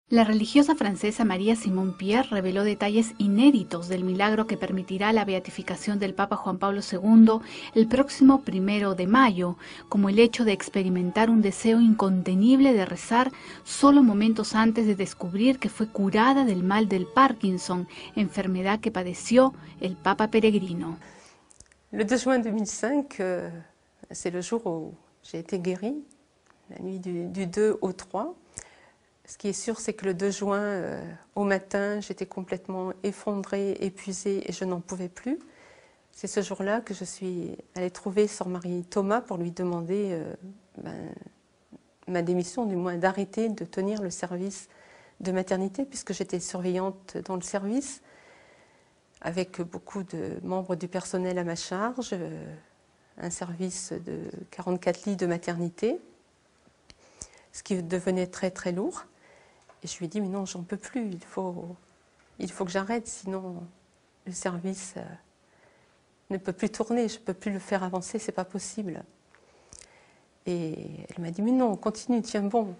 La religiosa francesa María Simone Pierre reveló detalles inéditos del milagro que permitirá la beatificación del Papa Juan Pablo II el próximo 1 de mayo, como el hecho de experimentar un deseo incontenible de rezar solo momentos antes de descubrir que fue curada del mal del Parkinson, enfermedad que padeció el Papa peregrino. Le 2 juin 2005, c'est le jour où j'ai été guérie, la nuit du 2 au 3. Ce qui est sûr, c'est que le 2 juin, au matin, j'étais complètement effondrée, épuisée et je n'en pouvais plus. C'est ce jour-là que je suis allée trouver Sœur Marie Thomas pour lui demander ma démission, du moins d'arrêter de tenir le service de maternité, puisque j'étais surveillante dans le service, avec beaucoup de membres du personnel à ma charge, un service de 44 lits de maternité, ce qui devenait très très lourd. Et je lui ai dit, mais non, j'en peux plus, il faut que j'arrête, sinon le service ne peut plus tourner, je ne peux plus le faire avancer, c'est pas possible. Et elle m'a dit, mais non, continue, tiens bon.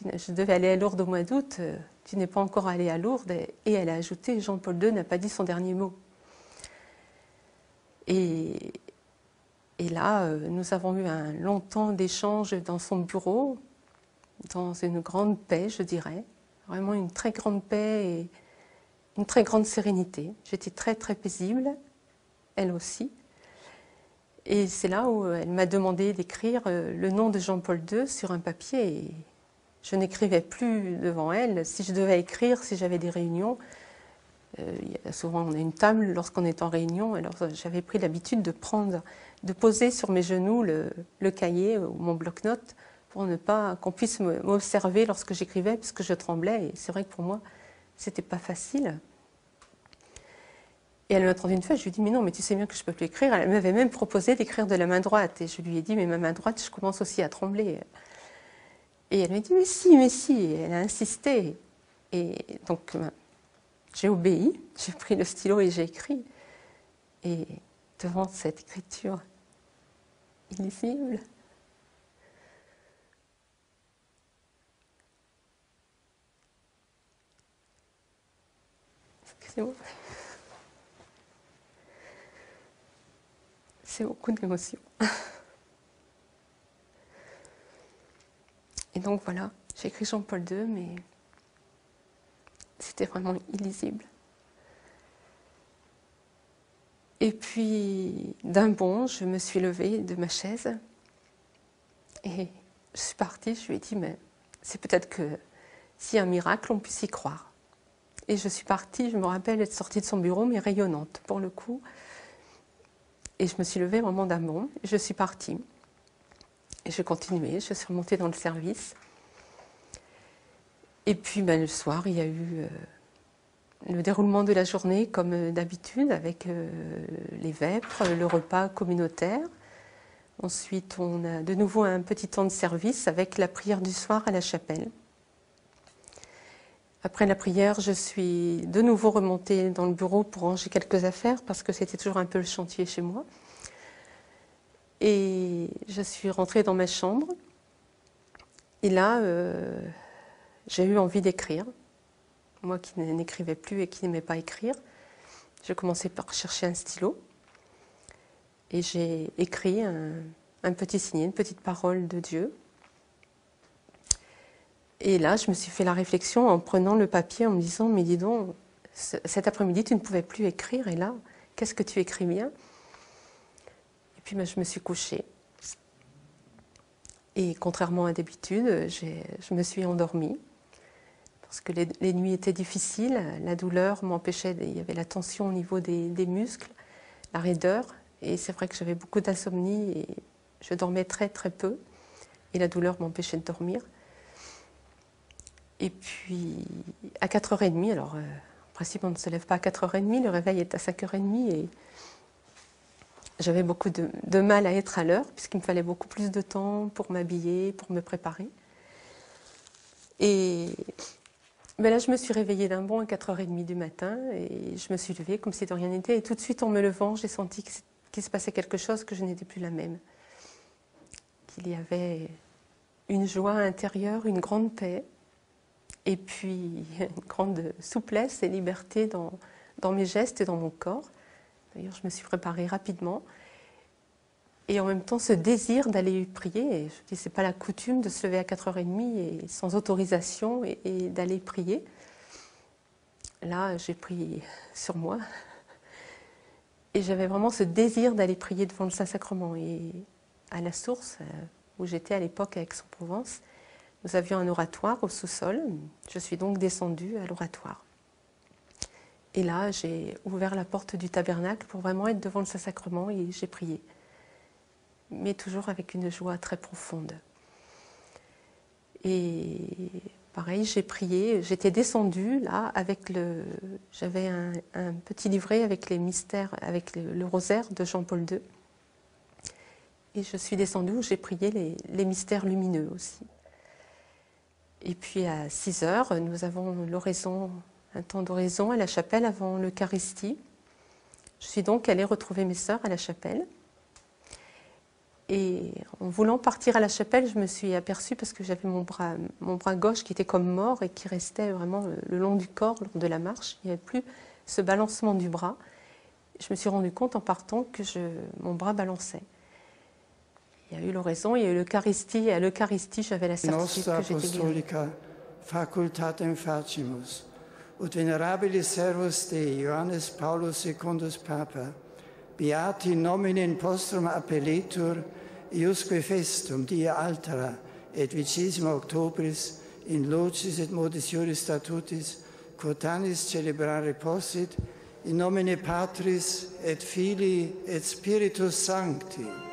Je devais aller à Lourdes au mois d'août, tu n'es pas encore allée à Lourdes. Et elle a ajouté, Jean-Paul II n'a pas dit son dernier mot. Et là, nous avons eu un long temps d'échange dans son bureau, dans une grande paix, je dirais. Vraiment une très grande paix et une très grande sérénité. J'étais très très paisible, elle aussi. Et c'est là où elle m'a demandé d'écrire le nom de Jean-Paul II sur un papier. Et je n'écrivais plus devant elle. Si je devais écrire, si j'avais des réunions, souvent on a une table lorsqu'on est en réunion, alors j'avais pris l'habitude de poser sur mes genoux le cahier ou mon bloc-notes pour ne pas qu'on puisse m'observer lorsque j'écrivais, puisque je tremblais. Et c'est vrai que pour moi, c'était pas facile. Et elle m'a entendu une fois, je lui ai dit, mais non, mais tu sais bien que je ne peux plus écrire. Elle m'avait même proposé d'écrire de la main droite. Et je lui ai dit, mais ma main droite, je commence aussi à trembler. Et elle m'a dit, mais si, mais si. Et elle a insisté. Et donc, j'ai obéi, j'ai pris le stylo et j'ai écrit. Et devant cette écriture illisible, excusez-moi, c'est beaucoup d'émotions. Et donc voilà, j'ai écrit Jean-Paul II, mais c'était vraiment illisible. Et puis, d'un bond, je me suis levée de ma chaise et je suis partie. Je lui ai dit, mais c'est peut-être que s'il y a un miracle, on puisse y croire. Et je suis partie, je me rappelle être sortie de son bureau, mais rayonnante pour le coup. Et je me suis levée vraiment d'un bond, et je suis partie. Et je continuais, je suis remontée dans le service. Et puis le soir, il y a eu le déroulement de la journée comme d'habitude, avec les vêpres, le repas communautaire. Ensuite, on a de nouveau un petit temps de service avec la prière du soir à la chapelle. Après la prière, je suis de nouveau remontée dans le bureau pour ranger quelques affaires parce que c'était toujours un peu le chantier chez moi. Et je suis rentrée dans ma chambre. Et là, j'ai eu envie d'écrire. Moi qui n'écrivais plus et qui n'aimais pas écrire, j'ai commencé par chercher un stylo. Et j'ai écrit un petit signet, une petite parole de Dieu. Et là, je me suis fait la réflexion en prenant le papier, en me disant, mais dis donc, cet après-midi, tu ne pouvais plus écrire, et là, qu'est-ce que tu écris bien? Et puis, je me suis couchée. Et contrairement à d'habitude, je me suis endormie, parce que les nuits étaient difficiles, la douleur m'empêchait, il y avait la tension au niveau des muscles, la raideur, et c'est vrai que j'avais beaucoup d'insomnie, et je dormais très très peu, et la douleur m'empêchait de dormir. Et puis, à 4h30, alors en principe on ne se lève pas à 4h30, le réveil est à 5h30 et j'avais beaucoup de mal à être à l'heure puisqu'il me fallait beaucoup plus de temps pour m'habiller, pour me préparer. Et là, je me suis réveillée d'un bond à 4h30 du matin et je me suis levée comme si de rien n'était. Et tout de suite, en me levant, j'ai senti qu'il se passait quelque chose, que je n'étais plus la même. Qu'il y avait une joie intérieure, une grande paix. Et puis une grande souplesse et liberté dans mes gestes et dans mon corps. D'ailleurs, je me suis préparée rapidement. Et en même temps, ce désir d'aller prier. Et je dis, c'est pas la coutume de se lever à 4h30 et sans autorisation et d'aller prier. Là, j'ai pris sur moi. Et j'avais vraiment ce désir d'aller prier devant le Saint-Sacrement. Et à la source, où j'étais à l'époque à Aix-en-Provence, nous avions un oratoire au sous-sol. Je suis donc descendue à l'oratoire. Et là, j'ai ouvert la porte du tabernacle pour vraiment être devant le Saint-Sacrement et j'ai prié. Mais toujours avec une joie très profonde. Et pareil, j'ai prié, j'étais descendue là avec j'avais un petit livret avec les mystères, avec le rosaire de Jean-Paul II. Et je suis descendue où j'ai prié les mystères lumineux aussi. Et puis à 6h, nous avons l'oraison, un temps d'oraison à la chapelle avant l'Eucharistie. Je suis donc allée retrouver mes sœurs à la chapelle. Et en voulant partir à la chapelle, je me suis aperçue, parce que j'avais mon bras gauche qui était comme mort et qui restait vraiment le long du corps lors de la marche. Il n'y avait plus ce balancement du bras. Je me suis rendu compte en partant que mon bras balançait. Il y a eu l'oraison, il y a eu l'Eucharistie, et à l'Eucharistie, j'avais la certitude que j'étais guérie. Facultatem facimus, ut venerabilis servus Dei, Johannes Paulus secundus Papa, beati nomine postrum appelletur, iusque festum dia altera et 20 Octobris in locis et modis juris statutis quotanis celebrare possit in nomine Patris et Filii et Spiritus Sancti.